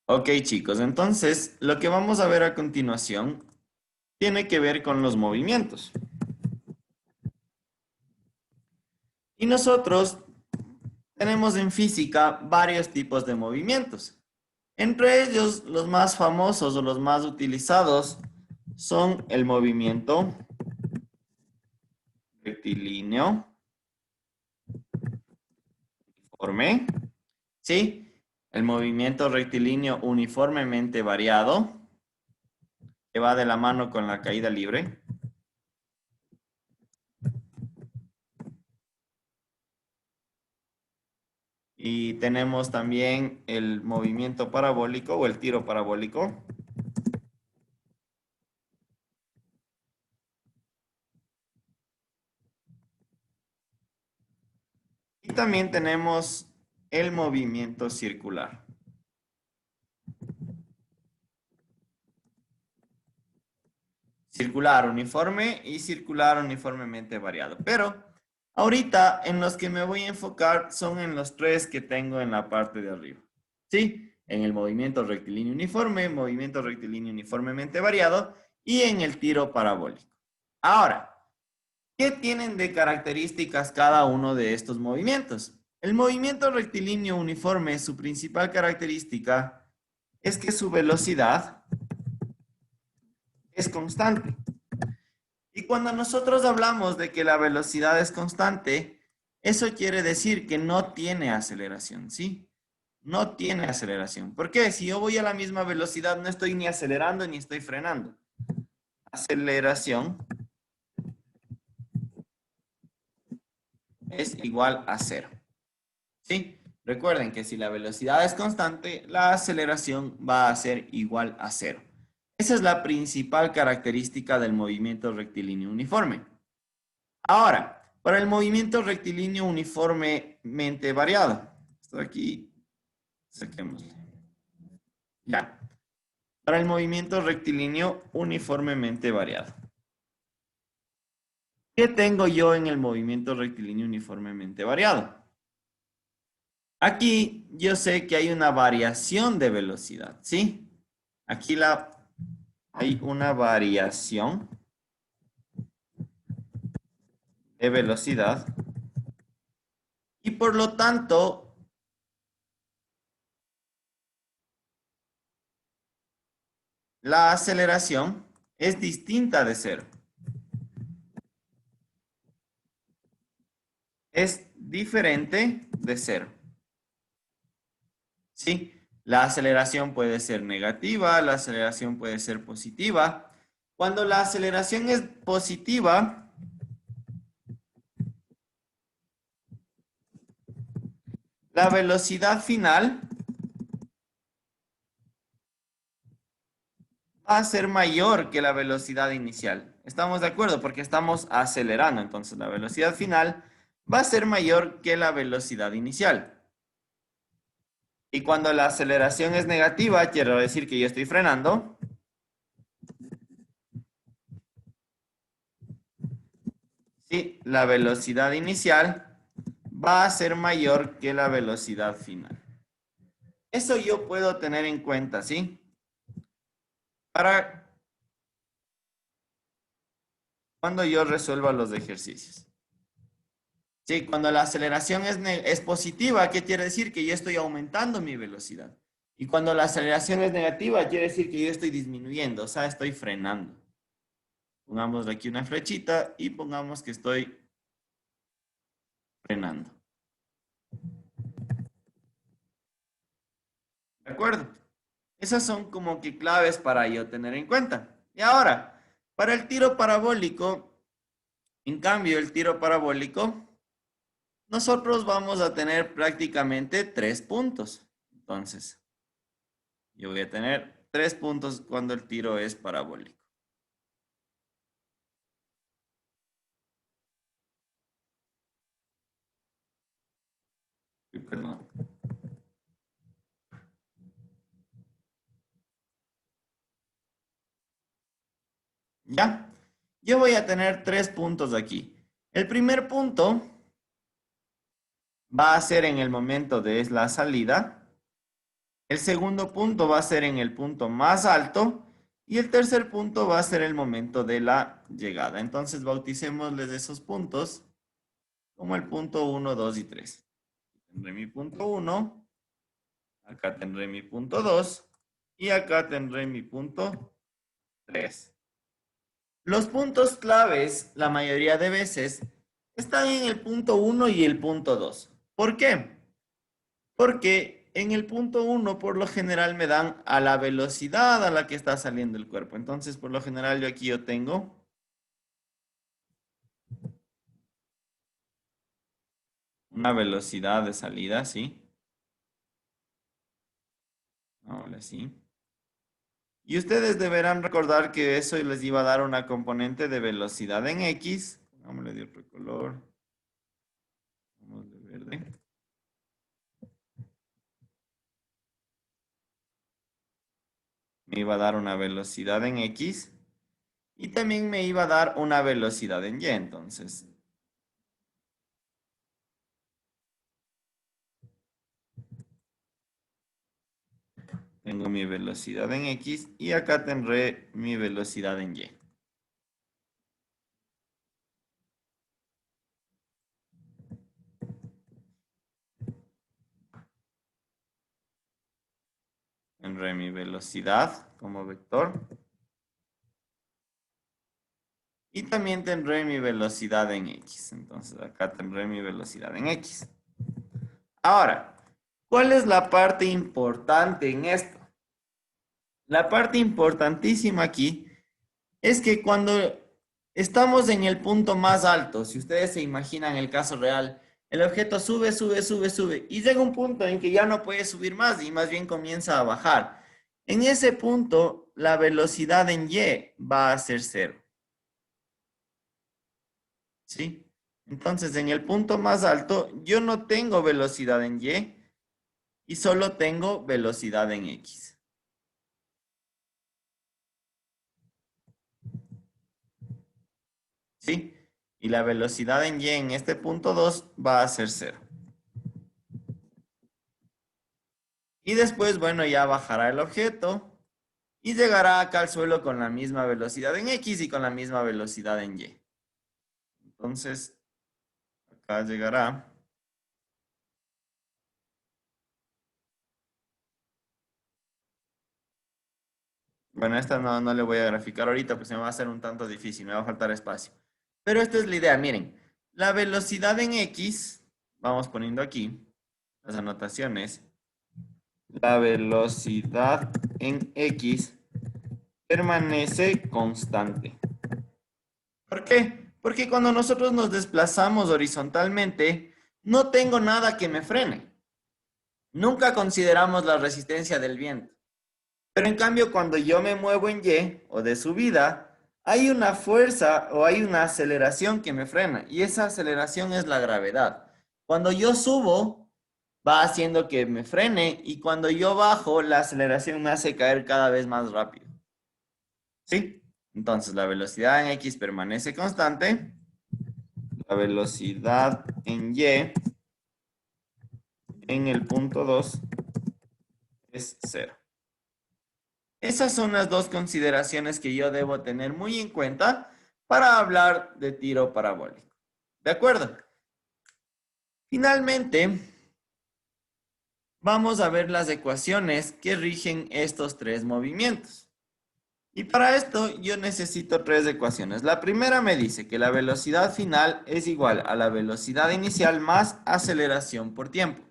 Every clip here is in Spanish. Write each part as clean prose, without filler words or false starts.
Ok, chicos, entonces lo que vamos a ver a continuación tiene que ver con los movimientos. Y nosotros tenemos en física varios tipos de movimientos. Entre ellos, los más famosos o los más utilizados son el movimiento rectilíneo uniforme, ¿sí? El movimiento rectilíneo uniformemente variado, que va de la mano con la caída libre. Y tenemos también el movimiento parabólico o el tiro parabólico. Y también tenemos el movimiento circular. Circular uniforme y circular uniformemente variado. Pero ahorita en los que me voy a enfocar son en los tres que tengo en la parte de arriba. ¿Sí? En el movimiento rectilíneo uniforme, movimiento rectilíneo uniformemente variado y en el tiro parabólico. Ahora, ¿qué tienen de características cada uno de estos movimientos? El movimiento rectilíneo uniforme, su principal característica es que su velocidad es constante. Y cuando nosotros hablamos de que la velocidad es constante, eso quiere decir que no tiene aceleración, ¿sí? No tiene aceleración. ¿Por qué? Si yo voy a la misma velocidad, no estoy ni acelerando ni estoy frenando. Aceleración es igual a cero, ¿sí? Recuerden que si la velocidad es constante, la aceleración va a ser igual a cero. Esa es la principal característica del movimiento rectilíneo uniforme. Ahora, para el movimiento rectilíneo uniformemente variado. Esto de aquí, saquémosle. Ya. Para el movimiento rectilíneo uniformemente variado. ¿Qué tengo yo en el movimiento rectilíneo uniformemente variado? Aquí yo sé que hay una variación de velocidad, ¿sí? Aquí hay una variación de velocidad y por lo tanto la aceleración es distinta de cero. Es diferente de cero. ¿Sí? La aceleración puede ser negativa, la aceleración puede ser positiva. Cuando la aceleración es positiva, la velocidad final va a ser mayor que la velocidad inicial. ¿Estamos de acuerdo? Porque estamos acelerando. Entonces la velocidad final va a ser mayor que la velocidad inicial. Y cuando la aceleración es negativa, quiero decir que yo estoy frenando. Sí, la velocidad inicial va a ser mayor que la velocidad final. Eso yo puedo tener en cuenta, ¿sí? Para cuando yo resuelva los ejercicios. Sí, cuando la aceleración es positiva, ¿qué quiere decir? Que yo estoy aumentando mi velocidad. Y cuando la aceleración es negativa, quiere decir que yo estoy disminuyendo, o sea, estoy frenando. Pongamos aquí una flechita y pongamos que estoy frenando. ¿De acuerdo? Esas son como que claves para yo tener en cuenta. Y ahora, para el tiro parabólico, en cambio, el tiro parabólico, nosotros vamos a tener prácticamente 3 puntos. Entonces, yo voy a tener 3 puntos cuando el tiro es parabólico. Perdón. ¿Ya? Yo voy a tener 3 puntos aquí. El primer punto va a ser en el momento de la salida. El segundo punto va a ser en el punto más alto y el tercer punto va a ser el momento de la llegada. Entonces bauticémosles esos puntos como el punto 1, 2 y 3. Tendré mi punto 1, acá tendré mi punto 2 y acá tendré mi punto 3. Los puntos claves, la mayoría de veces, están en el punto 1 y el punto 2. ¿Por qué? Porque en el punto 1 por lo general me dan a la velocidad a la que está saliendo el cuerpo. Entonces, por lo general yo tengo una velocidad de salida, ¿sí? Ahora sí. Y ustedes deberán recordar que eso les iba a dar una componente de velocidad en X. Pongámosle de otro color. Vamos de verde. Me iba a dar una velocidad en X. Y también me iba a dar una velocidad en Y. Entonces, tengo mi velocidad en X y acá tendré mi velocidad en Y. Tendré mi velocidad como vector. Y también tendré mi velocidad en X. Entonces acá tendré mi velocidad en X. Ahora, ¿cuál es la parte importante en esto? La parte importantísima aquí es que cuando estamos en el punto más alto, si ustedes se imaginan el caso real, el objeto sube, sube, sube, sube y llega un punto en que ya no puede subir más y más bien comienza a bajar. En ese punto, la velocidad en Y va a ser cero. ¿Sí? Entonces, en el punto más alto, yo no tengo velocidad en Y y solo tengo velocidad en X. ¿Sí? Y la velocidad en Y en este punto 2 va a ser cero. Y después, bueno, ya bajará el objeto y llegará acá al suelo con la misma velocidad en X y con la misma velocidad en Y. Entonces, acá llegará. Bueno, esta no le voy a graficar ahorita, pues se me va a hacer un tanto difícil, me va a faltar espacio. Pero esta es la idea, miren. La velocidad en X, vamos poniendo aquí las anotaciones. La velocidad en X permanece constante. ¿Por qué? Porque cuando nosotros nos desplazamos horizontalmente, no tengo nada que me frene. Nunca consideramos la resistencia del viento. Pero en cambio, cuando yo me muevo en Y o de subida, hay una fuerza o hay una aceleración que me frena. Y esa aceleración es la gravedad. Cuando yo subo, va haciendo que me frene. Y cuando yo bajo, la aceleración me hace caer cada vez más rápido. ¿Sí? Entonces, la velocidad en X permanece constante. La velocidad en Y en el punto 2 es cero. Esas son las dos consideraciones que yo debo tener muy en cuenta para hablar de tiro parabólico. ¿De acuerdo? Finalmente, vamos a ver las ecuaciones que rigen estos tres movimientos. Y para esto yo necesito tres ecuaciones. La primera me dice que la velocidad final es igual a la velocidad inicial más aceleración por tiempo.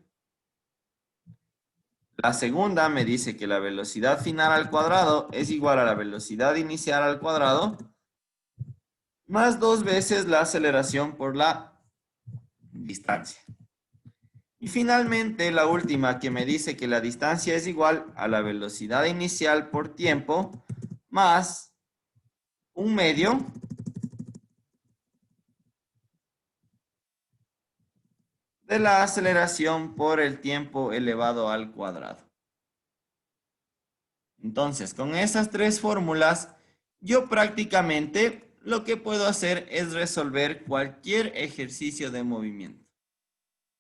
La segunda me dice que la velocidad final al cuadrado es igual a la velocidad inicial al cuadrado más 2 veces la aceleración por la distancia. Y finalmente la última que me dice que la distancia es igual a la velocidad inicial por tiempo más un medio de la aceleración por el tiempo elevado al cuadrado. Entonces, con esas tres fórmulas, yo prácticamente lo que puedo hacer es resolver cualquier ejercicio de movimiento.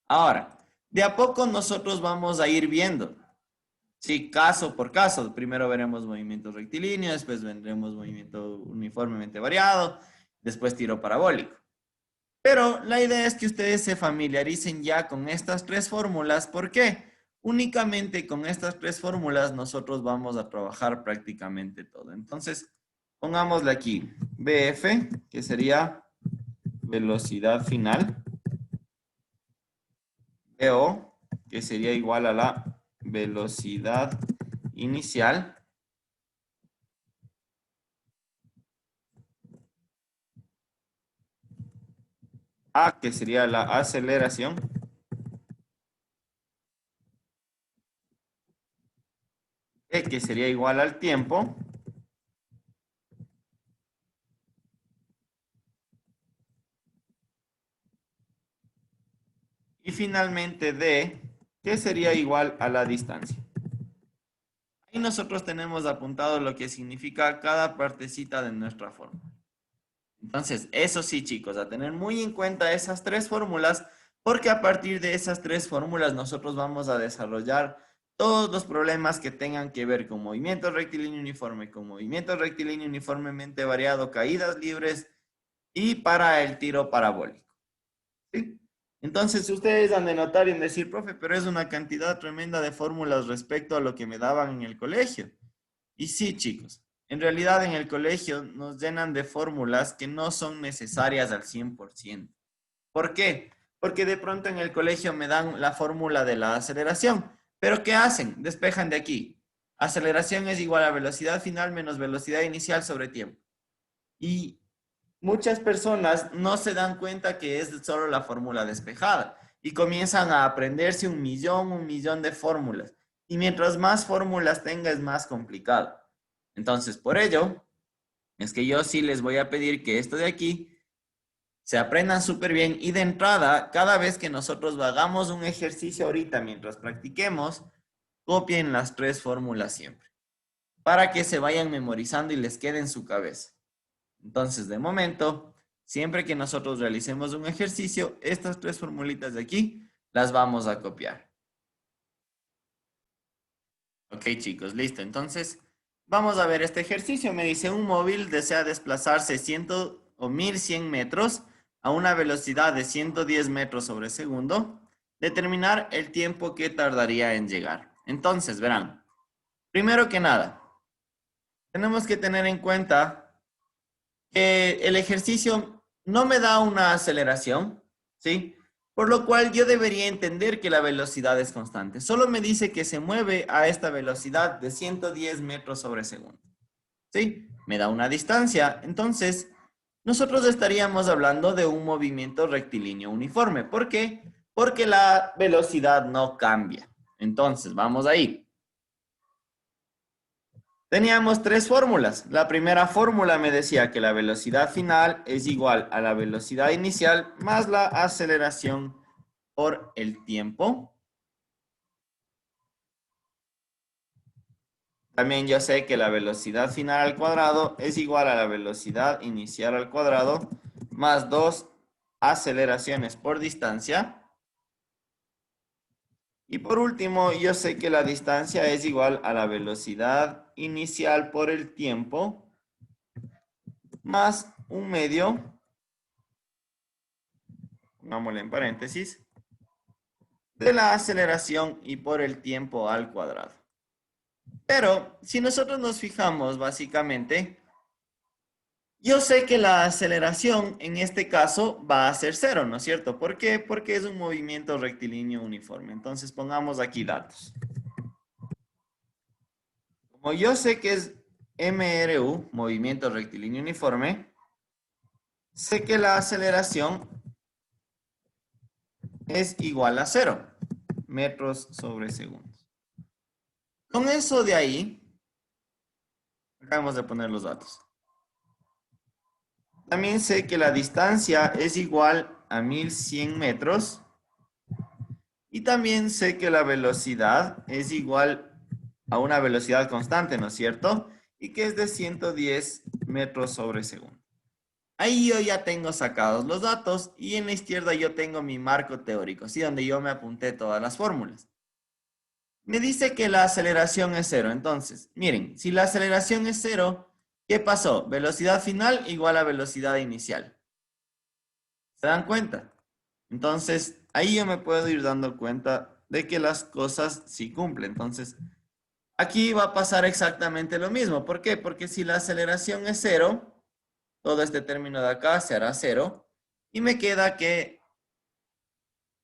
Ahora, de a poco nosotros vamos a ir viendo Sí, caso por caso. Primero veremos movimiento rectilíneo, después vendremos movimiento uniformemente variado, después tiro parabólico. Pero la idea es que ustedes se familiaricen ya con estas tres fórmulas. ¿Por qué? Únicamente con estas tres fórmulas nosotros vamos a trabajar prácticamente todo. Entonces, pongámosle aquí BF, que sería velocidad final, BO, que sería igual a la velocidad inicial, A, que sería la aceleración, E, que sería igual al tiempo, y finalmente D, que sería igual a la distancia. Ahí nosotros tenemos apuntado lo que significa cada partecita de nuestra fórmula. Entonces, eso sí, chicos, a tener muy en cuenta esas tres fórmulas, porque a partir de esas tres fórmulas nosotros vamos a desarrollar todos los problemas que tengan que ver con movimiento rectilíneo uniforme, con movimiento rectilíneo uniformemente variado, caídas libres y para el tiro parabólico. ¿Sí? Entonces, ustedes han de notar y en decir, profe, pero es una cantidad tremenda de fórmulas respecto a lo que me daban en el colegio. Y sí, chicos, en realidad en el colegio nos llenan de fórmulas que no son necesarias al 100%. ¿Por qué? Porque de pronto en el colegio me dan la fórmula de la aceleración. ¿Pero qué hacen? Despejan de aquí. Aceleración es igual a velocidad final menos velocidad inicial sobre tiempo. Y muchas personas no se dan cuenta que es solo la fórmula despejada y comienzan a aprenderse un millón de fórmulas. Y mientras más fórmulas tenga, es más complicado. Entonces, por ello, es que yo sí les voy a pedir que esto de aquí se aprendan súper bien y de entrada, cada vez que nosotros hagamos un ejercicio ahorita mientras practiquemos, copien las tres fórmulas siempre, para que se vayan memorizando y les quede en su cabeza. Entonces, de momento, siempre que nosotros realicemos un ejercicio, estas tres formulitas de aquí las vamos a copiar. Ok, chicos, listo. Entonces, vamos a ver este ejercicio. Me dice, un móvil desea desplazarse 100 o 1100 metros a una velocidad de 110 metros sobre segundo. Determinar el tiempo que tardaría en llegar. Entonces, verán, primero que nada, tenemos que tener en cuenta que el ejercicio no me da una aceleración, ¿sí? Por lo cual yo debería entender que la velocidad es constante. Solo me dice que se mueve a esta velocidad de 110 metros sobre segundo, ¿sí? Me da una distancia. Entonces, nosotros estaríamos hablando de un movimiento rectilíneo uniforme. ¿Por qué? Porque la velocidad no cambia. Entonces, vamos ahí. Teníamos tres fórmulas. La primera fórmula me decía que la velocidad final es igual a la velocidad inicial más la aceleración por el tiempo. También yo sé que la velocidad final al cuadrado es igual a la velocidad inicial al cuadrado más dos aceleraciones por distancia. Y por último, yo sé que la distancia es igual a la velocidad inicial por el tiempo más un medio, pongámosle en paréntesis, de la aceleración y por el tiempo al cuadrado. Pero si nosotros nos fijamos básicamente, yo sé que la aceleración en este caso va a ser cero, ¿no es cierto? ¿Por qué? Porque es un movimiento rectilíneo uniforme. Entonces pongamos aquí datos. Como yo sé que es MRU, movimiento rectilíneo uniforme, sé que la aceleración es igual a cero metros sobre segundos. Con eso de ahí, acabamos de poner los datos. También sé que la distancia es igual a 1100 metros. Y también sé que la velocidad es igual a una velocidad constante, ¿no es cierto? Y que es de 110 metros sobre segundo. Ahí yo ya tengo sacados los datos y en la izquierda yo tengo mi marco teórico, ¿sí? Donde yo me apunté todas las fórmulas. Me dice que la aceleración es cero. Entonces, miren, si la aceleración es cero, ¿qué pasó? Velocidad final igual a velocidad inicial. ¿Se dan cuenta? Entonces, ahí yo me puedo ir dando cuenta de que las cosas sí cumplen. Entonces, aquí va a pasar exactamente lo mismo. ¿Por qué? Porque si la aceleración es cero, todo este término de acá se hará cero. Y me queda que,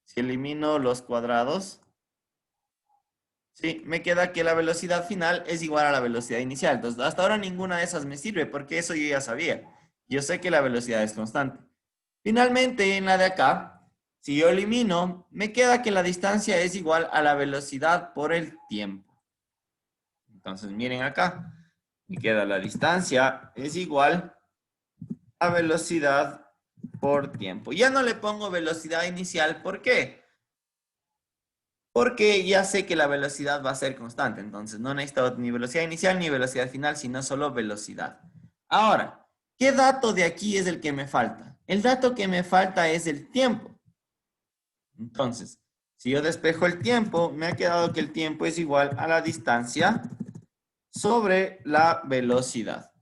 si elimino los cuadrados, sí, me queda que la velocidad final es igual a la velocidad inicial. Entonces, hasta ahora ninguna de esas me sirve porque eso yo ya sabía. Yo sé que la velocidad es constante. Finalmente, en la de acá, si yo elimino, me queda que la distancia es igual a la velocidad por el tiempo. Entonces, miren acá, me queda la distancia es igual a velocidad por tiempo. Ya no le pongo velocidad inicial, ¿por qué? Porque ya sé que la velocidad va a ser constante, entonces no necesito ni velocidad inicial ni velocidad final, sino solo velocidad. Ahora, ¿qué dato de aquí es el que me falta? El dato que me falta es el tiempo. Entonces, si yo despejo el tiempo, me ha quedado que el tiempo es igual a la distancia sobre la velocidad.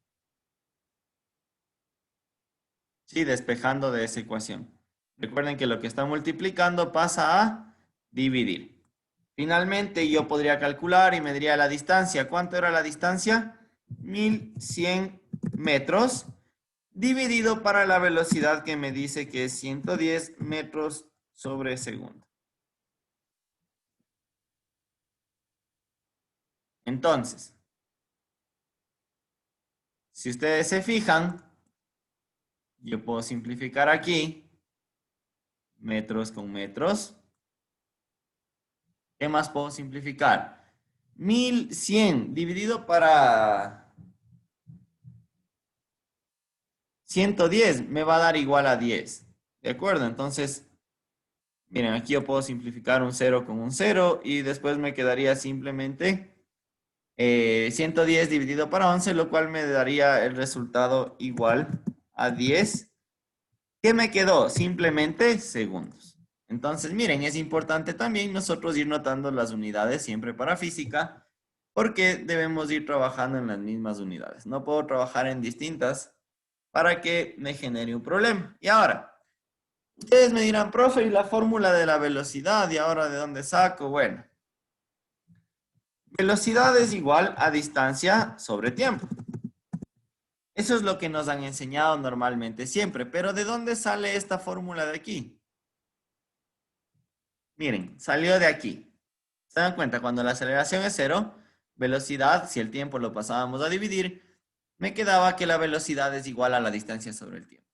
Sí, despejando de esa ecuación. Recuerden que lo que está multiplicando pasa a dividir. Finalmente, yo podría calcular y me diría la distancia. ¿Cuánto era la distancia? 1100 metros dividido para la velocidad que me dice que es 110 metros sobre segundo. Entonces, si ustedes se fijan, yo puedo simplificar aquí, metros con metros. ¿Qué más puedo simplificar? 1100 dividido para 110 me va a dar igual a 10. ¿De acuerdo? Entonces, miren, aquí yo puedo simplificar un 0 con un 0 y después me quedaría simplemente 110 dividido para 11, lo cual me daría el resultado igual a 10. ¿Qué me quedó? Simplemente segundos. Entonces, miren, es importante también nosotros ir notando las unidades siempre para física, porque debemos ir trabajando en las mismas unidades. No puedo trabajar en distintas para que me genere un problema. Y ahora, ustedes me dirán, profe, ¿y la fórmula de la velocidad? ¿Y ahora de dónde saco? Bueno, velocidad es igual a distancia sobre tiempo. Eso es lo que nos han enseñado normalmente siempre, pero ¿de dónde sale esta fórmula de aquí? Miren, salió de aquí. ¿Se dan cuenta? Cuando la aceleración es cero, velocidad, si el tiempo lo pasábamos a dividir, me quedaba que la velocidad es igual a la distancia sobre el tiempo.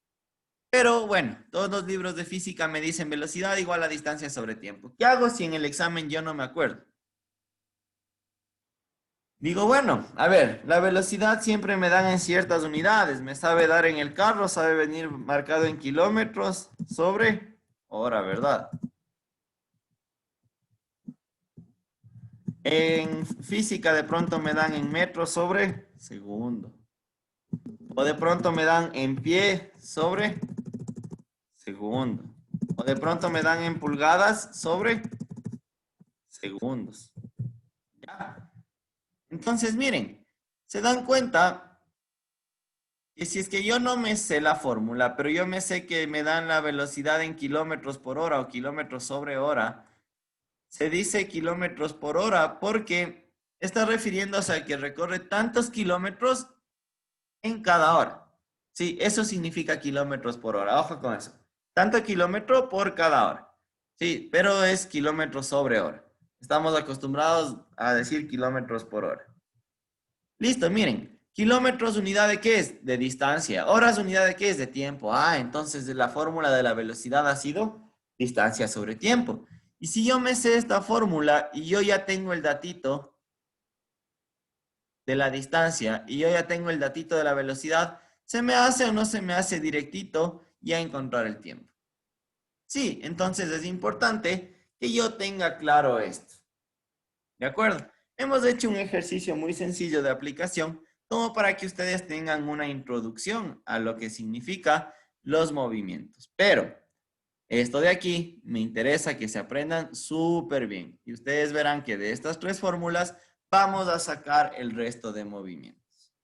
Pero bueno, todos los libros de física me dicen velocidad igual a distancia sobre tiempo. ¿Qué hago si en el examen yo no me acuerdo? Digo, bueno, a ver, la velocidad siempre me dan en ciertas unidades. Me sabe dar en el carro, sabe venir marcado en kilómetros sobre hora, ¿verdad? En física de pronto me dan en metros sobre segundo. O de pronto me dan en pie sobre segundo. O de pronto me dan en pulgadas sobre segundos. ¿Ya? Entonces, miren, se dan cuenta que si es que yo no me sé la fórmula, pero yo me sé que me dan la velocidad en kilómetros por hora o kilómetros sobre hora, se dice kilómetros por hora porque está refiriéndose a que recorre tantos kilómetros en cada hora. Sí, eso significa kilómetros por hora. Ojo con eso. Tanto kilómetro por cada hora. Sí, pero es kilómetros sobre hora. Estamos acostumbrados a decir kilómetros por hora. Listo, miren. Kilómetros, unidad de qué es? De distancia. Horas, unidad de qué es? De tiempo. Ah, entonces la fórmula de la velocidad ha sido distancia sobre tiempo. Y si yo me sé esta fórmula y yo ya tengo el datito de la distancia y yo ya tengo el datito de la velocidad, ¿se me hace o no se me hace directito ya encontrar el tiempo? Sí, entonces es importante que yo tenga claro esto. ¿De acuerdo? Hemos hecho un ejercicio muy sencillo de aplicación como para que ustedes tengan una introducción a lo que significa los movimientos. Pero esto de aquí me interesa que se aprendan súper bien. Y ustedes verán que de estas tres fórmulas vamos a sacar el resto de movimientos.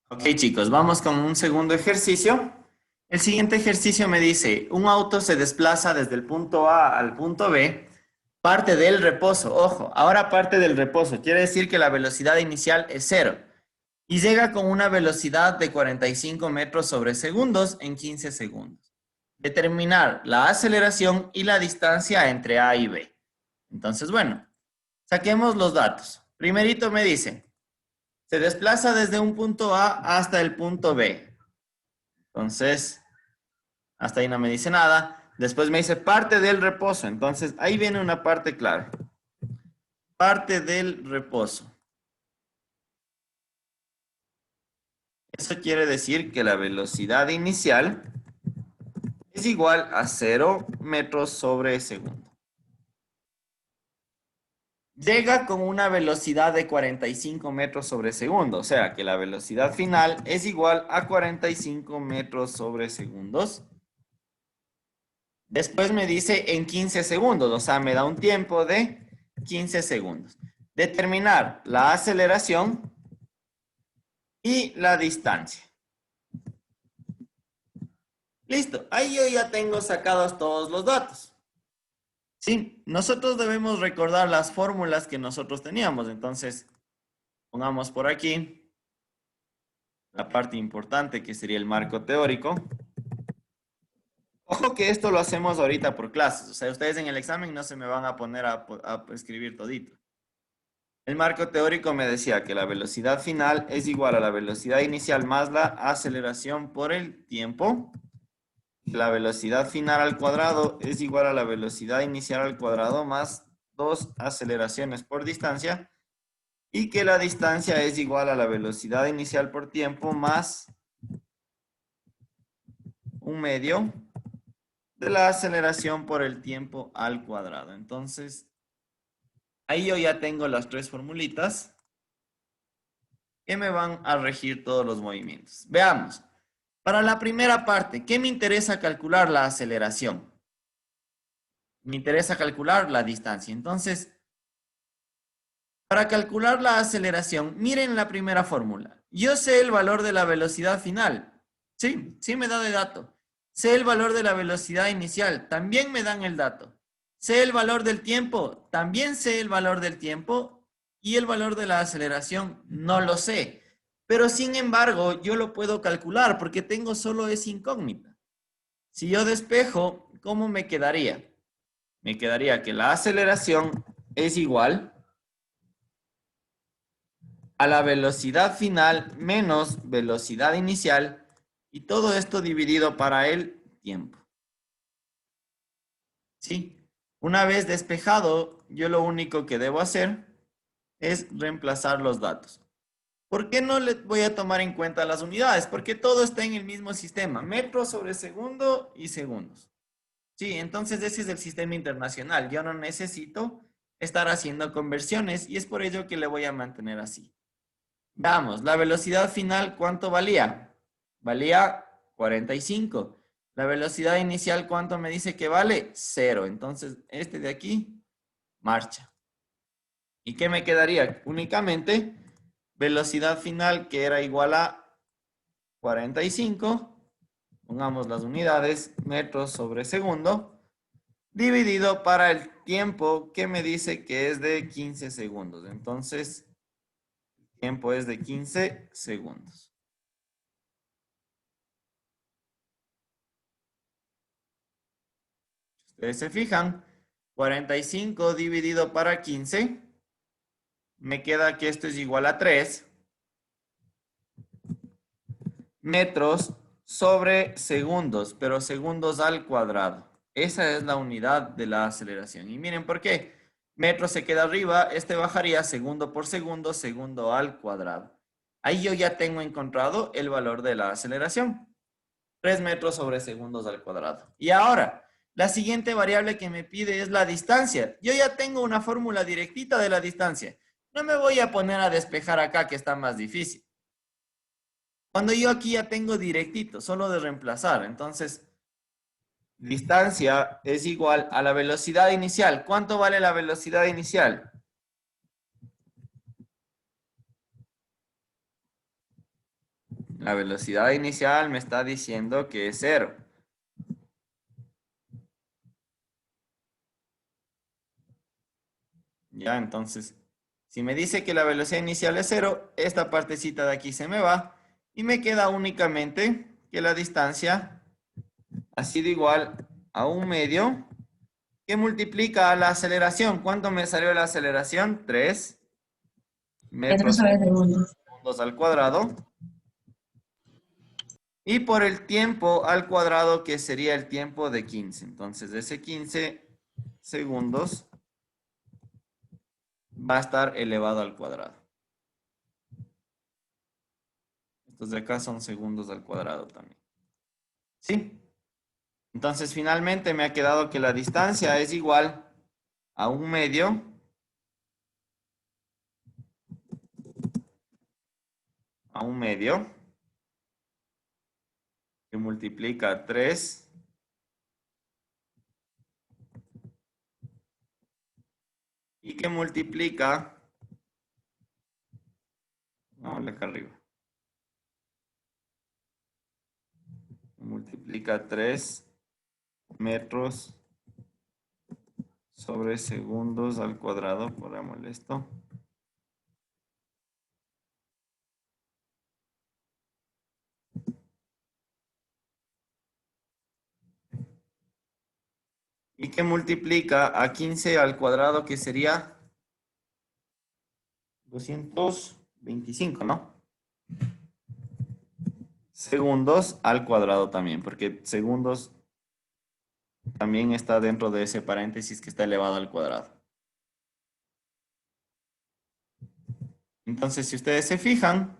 Ok, chicos, vamos con un segundo ejercicio. El siguiente ejercicio me dice, un auto se desplaza desde el punto A al punto B, parte del reposo. Ojo, ahora parte del reposo. Quiere decir que la velocidad inicial es 0. Y llega con una velocidad de 45 metros sobre segundos en 15 segundos. Determinar la aceleración y la distancia entre A y B. Entonces, bueno, saquemos los datos. Primerito me dice, se desplaza desde un punto A hasta el punto B. Entonces, hasta ahí no me dice nada. Después me dice parte del reposo. Entonces, ahí viene una parte clave. Parte del reposo. Eso quiere decir que la velocidad inicial es igual a 0 metros sobre segundo. Llega con una velocidad de 45 metros sobre segundo, o sea que la velocidad final es igual a 45 metros sobre segundos. Después me dice en 15 segundos, o sea, me da un tiempo de 15 segundos. Determinar la aceleración y la distancia. Listo, ahí yo ya tengo sacados todos los datos. Sí, nosotros debemos recordar las fórmulas que nosotros teníamos. Entonces, pongamos por aquí la parte importante que sería el marco teórico. Ojo que esto lo hacemos ahorita por clases. O sea, ustedes en el examen no se me van a poner a escribir todito. El marco teórico me decía que la velocidad final es igual a la velocidad inicial más la aceleración por el tiempo. La velocidad final al cuadrado es igual a la velocidad inicial al cuadrado más 2 aceleraciones por distancia. Y que la distancia es igual a la velocidad inicial por tiempo más 1/2 de la aceleración por el tiempo al cuadrado. Entonces, ahí yo ya tengo las tres formulitas que me van a regir todos los movimientos. Veamos. Para la primera parte, ¿qué me interesa calcular? La aceleración. Me interesa calcular la distancia. Entonces, para calcular la aceleración, miren la primera fórmula. Yo sé el valor de la velocidad final. Sí, sí me da de dato. Sé el valor de la velocidad inicial. También me dan el dato. Sé el valor del tiempo. También sé el valor del tiempo. Y el valor de la aceleración no lo sé. Pero sin embargo, yo lo puedo calcular porque tengo solo esa incógnita. Si yo despejo, ¿cómo me quedaría? Me quedaría que la aceleración es igual a la velocidad final menos velocidad inicial y todo esto dividido para el tiempo. ¿Sí? Una vez despejado, yo lo único que debo hacer es reemplazar los datos. ¿Por qué no le voy a tomar en cuenta las unidades? Porque todo está en el mismo sistema, metros sobre segundo y segundos. Sí, entonces ese es el sistema internacional. Yo no necesito estar haciendo conversiones y es por ello que le voy a mantener así. Veamos, la velocidad final, ¿cuánto valía? Valía 45. La velocidad inicial, ¿cuánto me dice que vale? 0. Entonces, este de aquí, marcha. ¿Y qué me quedaría? Únicamente velocidad final que era igual a 45. Pongamos las unidades, metros sobre segundo, dividido para el tiempo que me dice que es de 15 segundos. Entonces, el tiempo es de 15 segundos. Ustedes se fijan, 45 dividido para 15, me queda que esto es igual a 3 metros sobre segundos, pero segundos al cuadrado. Esa es la unidad de la aceleración. Y miren por qué. Metro se queda arriba, este bajaría segundo por segundo, segundo al cuadrado. Ahí yo ya tengo encontrado el valor de la aceleración. 3 metros sobre segundos al cuadrado. Y ahora, la siguiente variable que me pide es la distancia. Yo ya tengo una fórmula directita de la distancia. No me voy a poner a despejar acá que está más difícil. Cuando yo aquí ya tengo directito, solo de reemplazar, entonces distancia es igual a la velocidad inicial. ¿Cuánto vale la velocidad inicial? La velocidad inicial me está diciendo que es 0. Ya, entonces, si me dice que la velocidad inicial es 0, esta partecita de aquí se me va y me queda únicamente que la distancia ha sido igual a 1/2 que multiplica a la aceleración. ¿Cuánto me salió la aceleración? 3 Metros metros sobre segundo. segundos al cuadrado. Y por el tiempo al cuadrado, que sería el tiempo de 15. Entonces, de ese 15 segundos va a estar elevado al cuadrado. Estos de acá son segundos al cuadrado también. ¿Sí? Entonces, finalmente me ha quedado que la distancia es igual a 1/2 que multiplica 3 y que multiplica, vamos acá arriba, multiplica 3 metros sobre segundos al cuadrado, pongámosle esto. Y que multiplica a 15 al cuadrado, que sería 225, ¿no? Segundos al cuadrado también, porque segundos también está dentro de ese paréntesis que está elevado al cuadrado. Entonces, si ustedes se fijan,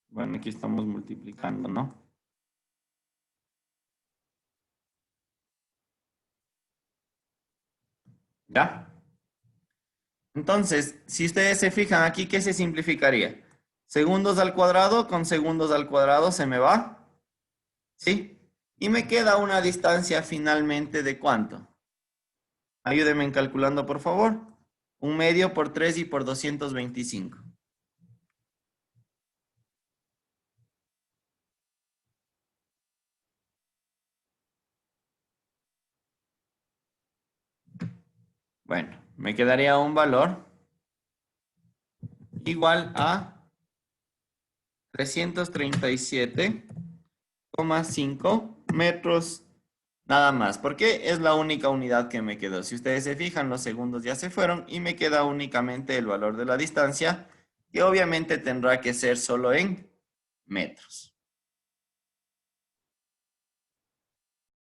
bueno, aquí estamos multiplicando, ¿no? ¿Ya? Entonces, si ustedes se fijan aquí, ¿qué se simplificaría? Segundos al cuadrado con segundos al cuadrado se me va, ¿sí? Y me queda una distancia finalmente de ¿cuánto? Ayúdenme en calculando, por favor. 1/2 por 3 y por 225. Bueno, me quedaría un valor igual a 337,5 metros nada más, porque es la única unidad que me quedó. Si ustedes se fijan, los segundos ya se fueron y me queda únicamente el valor de la distancia, que obviamente tendrá que ser solo en metros.